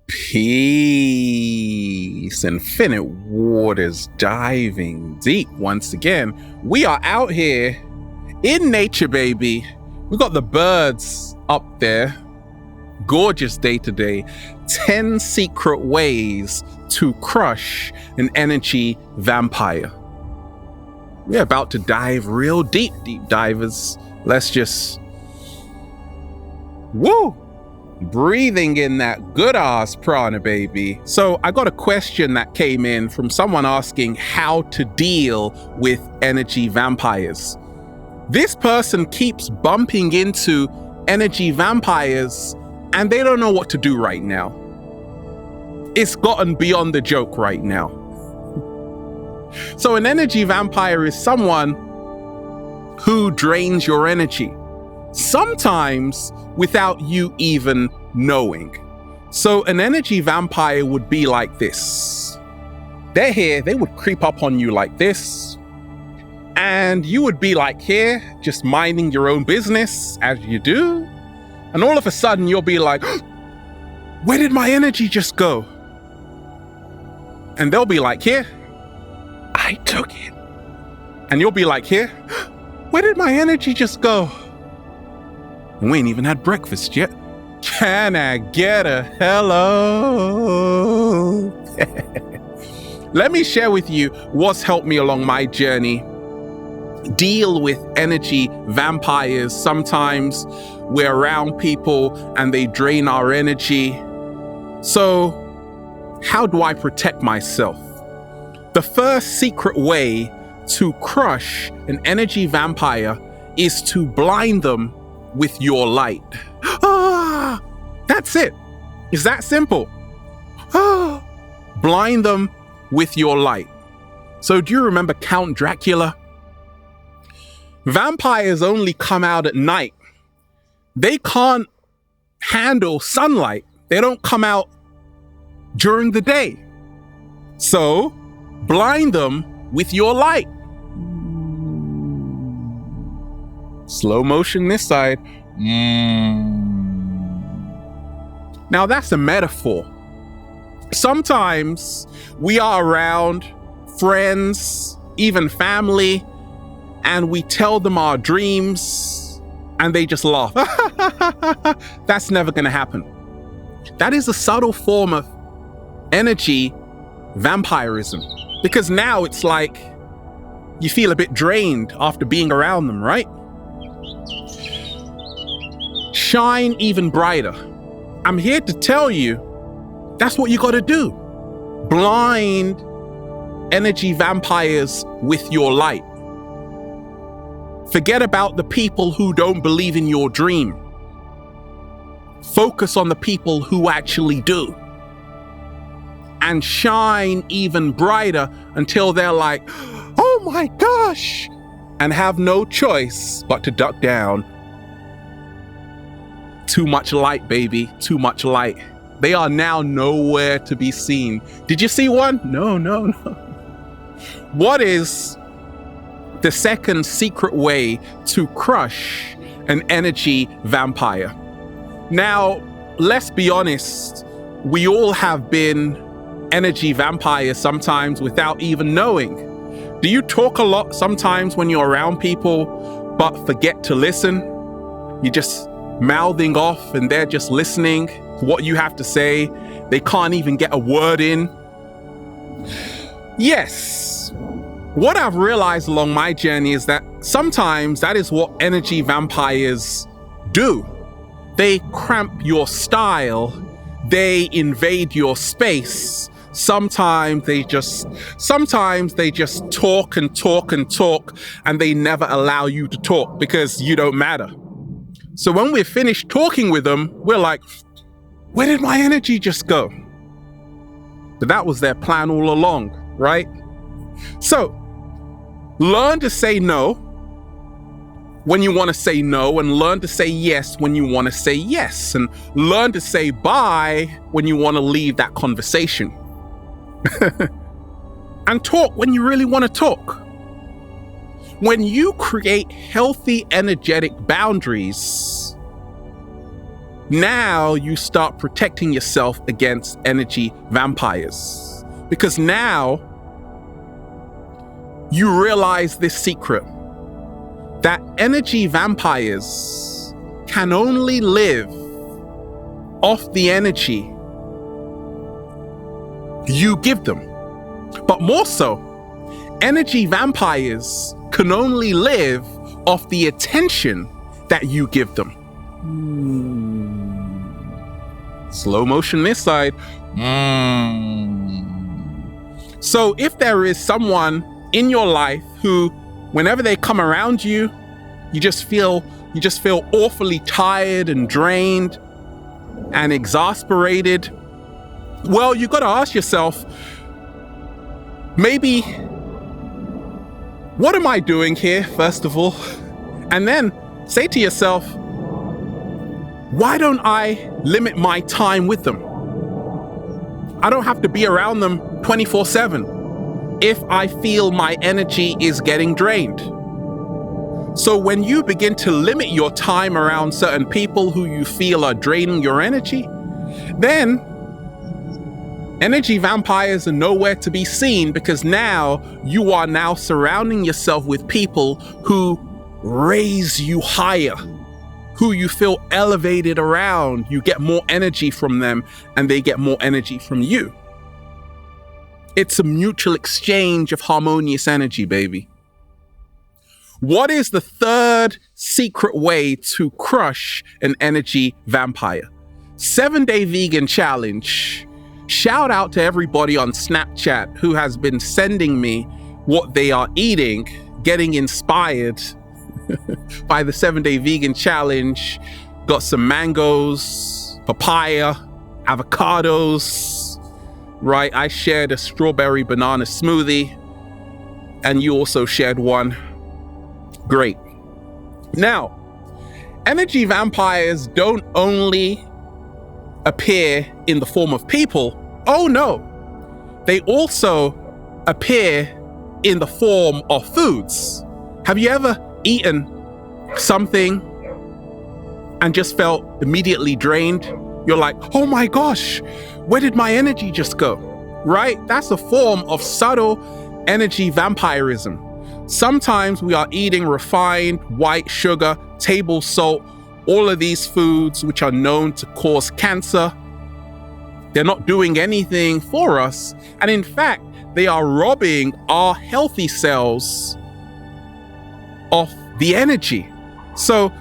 Peace, infinite waters diving deep once again. We are out here in nature, baby. We got the birds up there. Gorgeous day today. 10 secret ways to crush an energy vampire. We're about to dive real deep, deep divers. Let's just, breathing in that good ass prana, baby. So I got a question that came in from someone asking how to deal with energy vampires. This person keeps bumping into energy vampires and they don't know what to do right now. It's gotten beyond the joke right now. So an energy vampire is someone who drains your energy, sometimes without you even knowing. So an energy vampire would be like this. They're here, they would creep up on you like this, and you would be like here, just minding your own business as you do. And all of a sudden you'll be like, where did my energy just go? And they'll be like, here, I took it. And you'll be like, here, where did my energy just go? We ain't even had breakfast yet. Can I get a hello? Let me share with you what's helped me along my journey. Deal with energy vampires. Sometimes we're around people and they drain our energy. So how do I protect myself? The first secret way to crush an energy vampire is to blind them with your light. That's it. It's that simple. Blind them with your light. So do you remember Count Dracula? Vampires only come out at night. They can't handle sunlight. They don't come out during the day. So blind them with your light. Slow motion this side. Now that's a metaphor. Sometimes we are around friends, even family, and we tell them our dreams and they just laugh. That's never going to happen. That is a subtle form of energy vampirism, because now it's like you feel a bit drained after being around them, right? Shine even brighter. I'm here to tell you that's what you got to do. Blind energy vampires with your light. Forget about the people who don't believe in your dream. Focus on the people who actually do. And shine even brighter until they're like, oh my gosh, and have no choice but to duck down. Too much light, baby, too much light. They are now nowhere to be seen. Did you see one? No. What is the second secret way to crush an energy vampire? Now, let's be honest. We all have been energy vampires sometimes without even knowing. Do you talk a lot sometimes when you're around people, but forget to listen? You're just mouthing off and they're just listening to what you have to say. They can't even get a word in. Yes. What I've realized along my journey is that sometimes that is what energy vampires do. They cramp your style. They invade your space. Sometimes they just talk and talk and talk, and they never allow you to talk because you don't matter. So when we're finished talking with them, we're like, where did my energy just go? But that was their plan all along, right? So learn to say no when you want to say no, and learn to say yes when you want to say yes, and learn to say bye when you want to leave that conversation. And talk when you really want to talk. When you create healthy energetic boundaries, now you start protecting yourself against energy vampires. Because now you realize this secret, that energy vampires can only live off the energy you give them. But more so, energy vampires can only live off the attention that you give them. Slow motion this side. So if there is someone in your life who, whenever they come around you, you just feel awfully tired and drained and exasperated, well, you got to ask yourself, maybe, what am I doing here, first of all? And then say to yourself, why don't I limit my time with them? I don't have to be around them 24/7 if I feel my energy is getting drained. So when you begin to limit your time around certain people who you feel are draining your energy, then energy vampires are nowhere to be seen, because now you are now surrounding yourself with people who raise you higher, who you feel elevated around. You get more energy from them and they get more energy from you. It's a mutual exchange of harmonious energy, baby. What is the third secret way to crush an energy vampire? 7-day vegan challenge. Shout out to everybody on Snapchat who has been sending me what they are eating, getting inspired by the 7-day vegan challenge. Got some mangoes, papaya, avocados, right? I shared a strawberry banana smoothie and you also shared one. Great. Now, energy vampires don't only appear in the form of people. Oh no, they also appear in the form of foods. Have you ever eaten something and just felt immediately drained? You're like, oh my gosh, where did my energy just go? Right? That's a form of subtle energy vampirism. Sometimes we are eating refined white sugar, table salt, all of these foods which are known to cause cancer. They're not doing anything for us. And in fact, they are robbing our healthy cells of the energy. So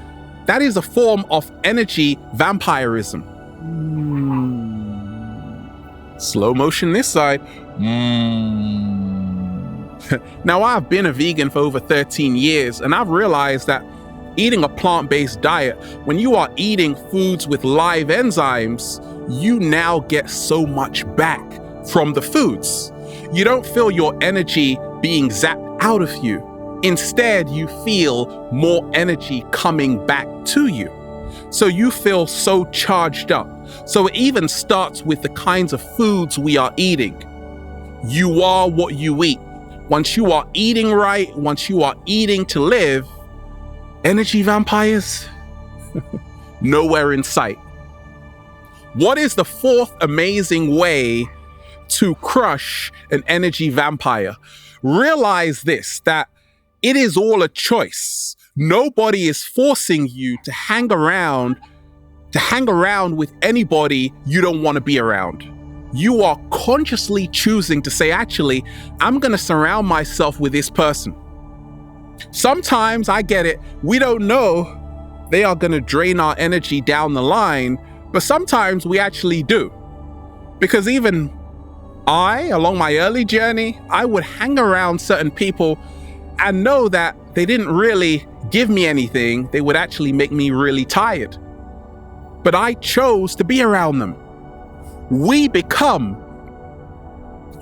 that is a form of energy vampirism. Slow motion this side. Now, I've been a vegan for over 13 years, and I've realized that eating a plant-based diet, when you are eating foods with live enzymes, you now get so much back from the foods. You don't feel your energy being zapped out of you. Instead, you feel more energy coming back to you. So you feel so charged up. So it even starts with the kinds of foods we are eating. You are what you eat. Once you are eating right, once you are eating to live, energy vampires, nowhere in sight. What is the fourth amazing way to crush an energy vampire? Realize this, that it is all a choice. Nobody is forcing you to hang around with anybody you don't want to be around. You are consciously choosing to say, actually, I'm going to surround myself with this person. Sometimes, I get it, we don't know they are going to drain our energy down the line, but sometimes we actually do. Because even I, along my early journey, I would hang around certain people and know that they didn't really give me anything. They would actually make me really tired. But I chose to be around them. We become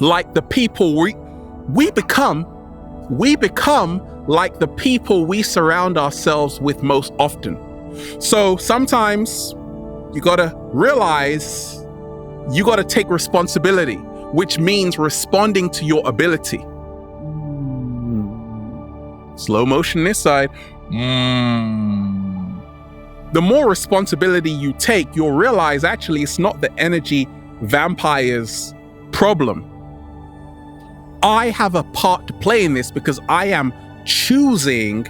like the people we become like the people we surround ourselves with most often. So sometimes you gotta realize you gotta take responsibility, which means responding to your ability. Slow motion this side. the more responsibility you take, you'll realize actually it's not the energy vampire's problem. I have a part to play in this because I am choosing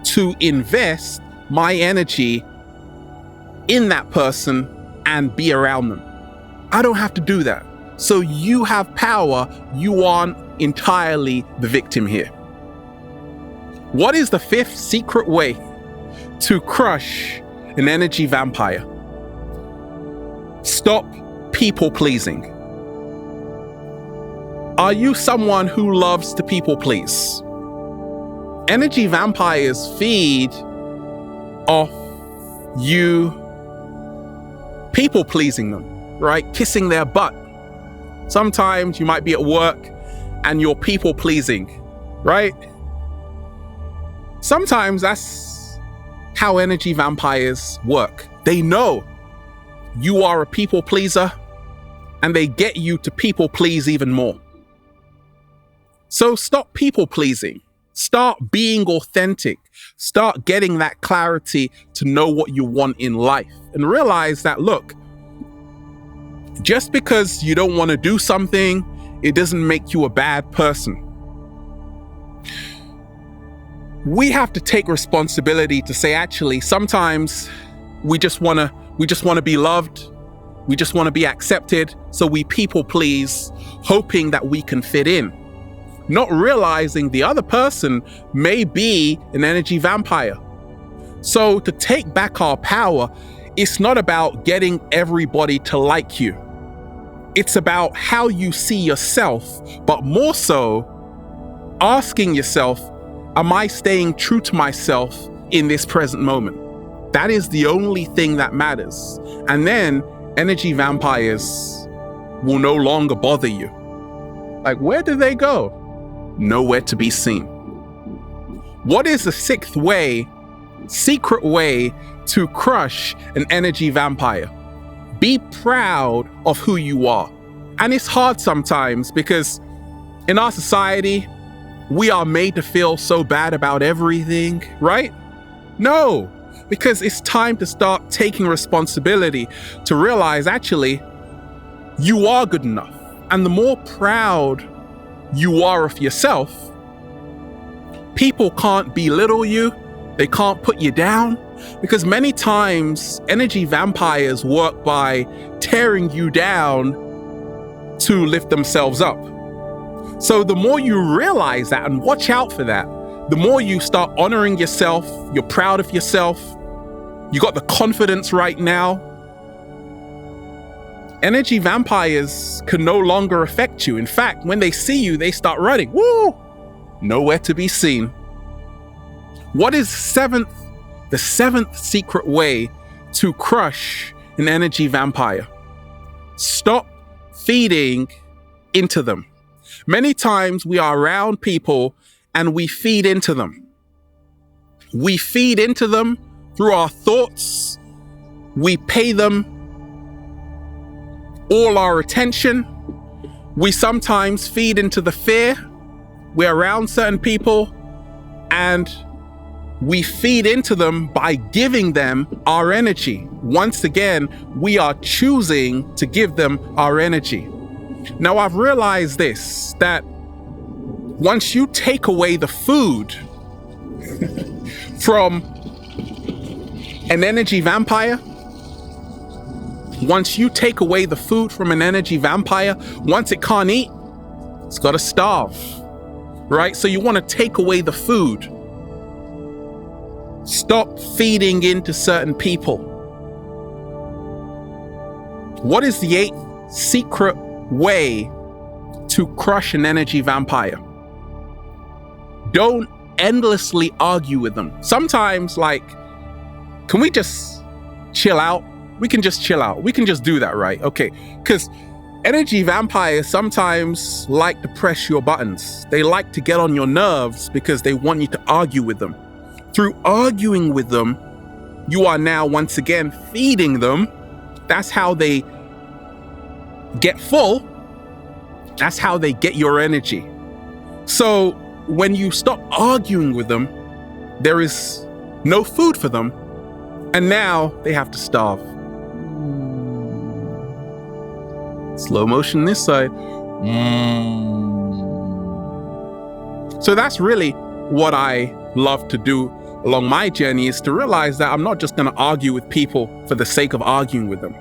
to invest my energy in that person and be around them. I don't have to do that. So you have power. You aren't entirely the victim here. What is the fifth secret way to crush an energy vampire? Stop people pleasing. Are you someone who loves to people please? Energy vampires feed off you people pleasing them, right? Kissing their butt. Sometimes you might be at work and you're people pleasing, right? Sometimes that's how energy vampires work. They know you are a people pleaser and they get you to people please even more. So stop people pleasing. Start being authentic. Start getting that clarity to know what you want in life and realize that, look, just because you don't want to do something, it doesn't make you a bad person. We have to take responsibility to say, actually, sometimes we just want to be loved. We just want to be accepted. So we people please, hoping that we can fit in, not realizing the other person may be an energy vampire. So to take back our power, it's not about getting everybody to like you. It's about how you see yourself, but more so asking yourself, am I staying true to myself in this present moment? That is the only thing that matters. And then energy vampires will no longer bother you. Like, where do they go? Nowhere to be seen. What is the sixth way, secret way to crush an energy vampire? Be proud of who you are. And it's hard sometimes because in our society, we are made to feel so bad about everything, right? No, because it's time to start taking responsibility to realize actually you are good enough. And the more proud you are of yourself, people can't belittle you. They can't put you down, because many times energy vampires work by tearing you down to lift themselves up. So the more you realize that and watch out for that, the more you start honoring yourself, you're proud of yourself, you got the confidence right now, energy vampires can no longer affect you. In fact, when they see you, they start running. Woo! Nowhere to be seen. What is the seventh secret way to crush an energy vampire? Stop feeding into them. Many times we are around people and we feed into them. We feed into them through our thoughts. We pay them all our attention. We sometimes feed into the fear. We're around certain people and we feed into them by giving them our energy. Once again, we are choosing to give them our energy. Now, I've realized this, that once you take away the food from an energy vampire, once you take away the food from an energy vampire, once it can't eat, it's got to starve, right? So you want to take away the food. Stop feeding into certain people. What is the eighth secret way to crush an energy vampire? Don't endlessly argue with them. Sometimes, like, can we just chill out? We can just chill out. We can just do that, right? Okay, because energy vampires sometimes like to press your buttons. They like to get on your nerves because they want you to argue with them. Through arguing with them, you are now once again feeding them. That's how they get full. That's how they get your energy. So when you stop arguing with them, there is no food for them. And now they have to starve. Slow motion this side. So that's really what I love to do along my journey, is to realize that I'm not just going to argue with people for the sake of arguing with them.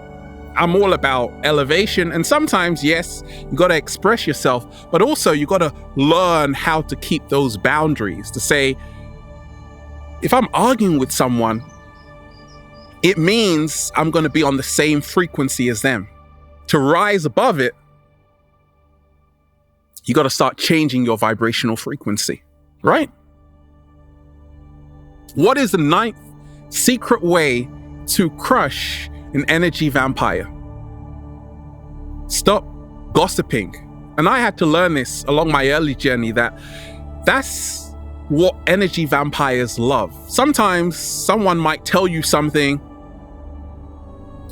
I'm all about elevation, and sometimes, yes, you got to express yourself, but also you got to learn how to keep those boundaries, to say, if I'm arguing with someone, it means I'm going to be on the same frequency as them. To rise above it, you got to start changing your vibrational frequency, right? What is the 9th secret way to crush an energy vampire? Stop gossiping. And I had to learn this along my early journey, that's what energy vampires love. Sometimes someone might tell you something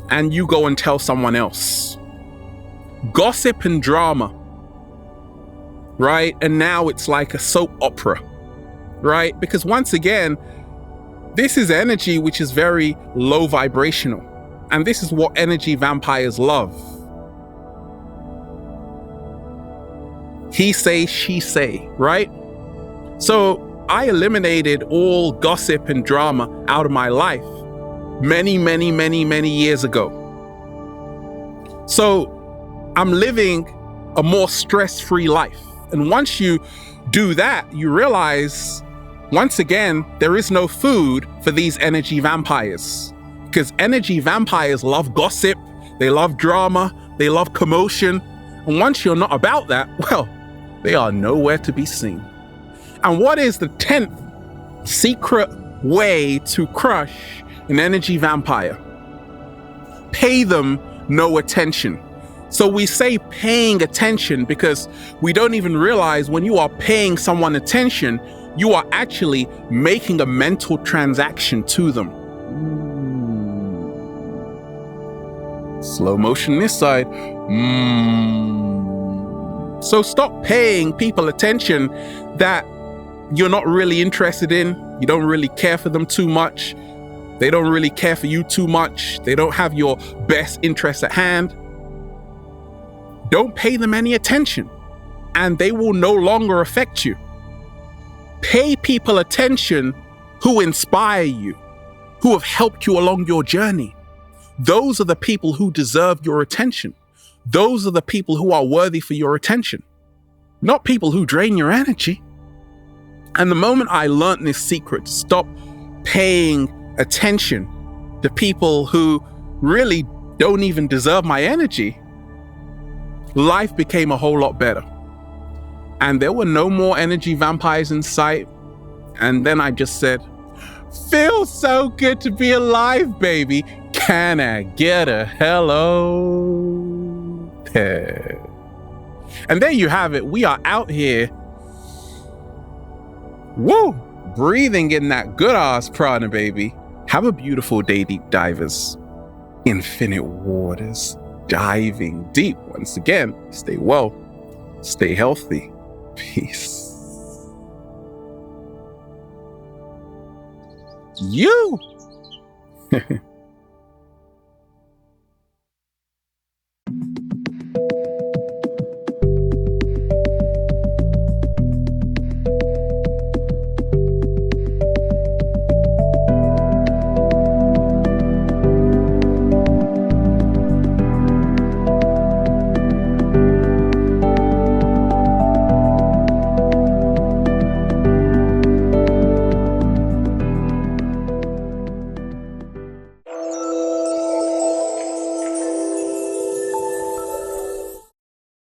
and you go and tell someone else. Gossip and drama, right? And now it's like a soap opera, right? Because once again, this is energy which is very low vibrational. And this is what energy vampires love. He say, she say, right? So I eliminated all gossip and drama out of my life many years ago. So I'm living a more stress-free life. And once you do that, you realize, once again, there is no food for these energy vampires. Because energy vampires love gossip, they love drama, they love commotion. And once you're not about that, well, they are nowhere to be seen. And what is the 10th secret way to crush an energy vampire? Pay them no attention. So we say paying attention because we don't even realize when you are paying someone attention, you are actually making a mental transaction to them. Slow motion this side. So stop paying people attention that you're not really interested in. You don't really care for them too much. They don't really care for you too much. They don't have your best interests at hand. Don't pay them any attention, and they will no longer affect you. Pay people attention who inspire you, who have helped you along your journey. Those are the people who deserve your attention. Those are the people who are worthy for your attention, not people who drain your energy. And the moment I learned this secret, to stop paying attention to people who really don't even deserve my energy, life became a whole lot better. And there were no more energy vampires in sight. And then I just said, feels so good to be alive, baby. Can I get a hello? And there you have it. We are out here, woo, breathing in that good ass prana, baby. Have a beautiful day, deep divers. Infinite waters, diving deep. Once again, stay well, stay healthy. Peace. You.